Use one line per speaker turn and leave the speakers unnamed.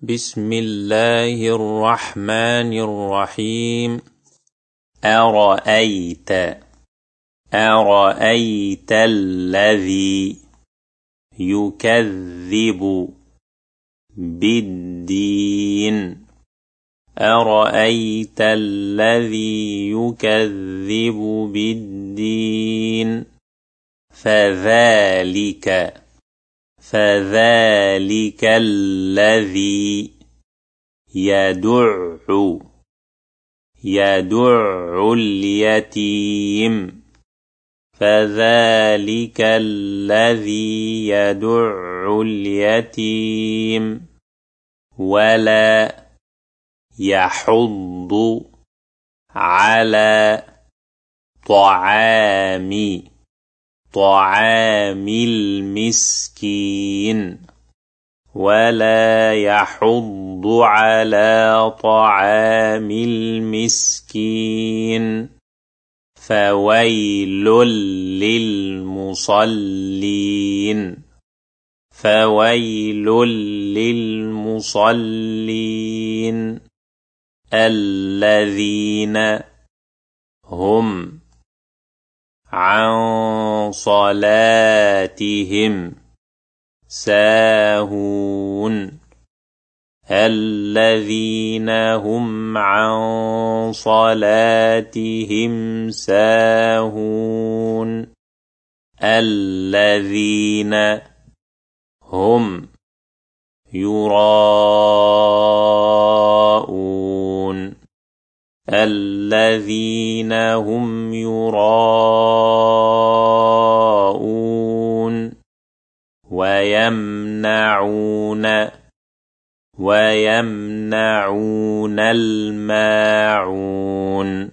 بسم الله الرحمن الرحيم. أرأيت الذي يكذب بالدين. أرأيت الذي يكذب بالدين. فذلك الذي يدع اليتيم. فذلك الذي يدع اليتيم ولا يحض على طعام المسكين. ولا يحض على طعام المسكين. فويل للمصلين الذين هم عن صلاتهم ساهون. الذين هم عن صلاتهم ساهون. الذين هم يراءون. الذين هم يراءون ويمنعون الماعون.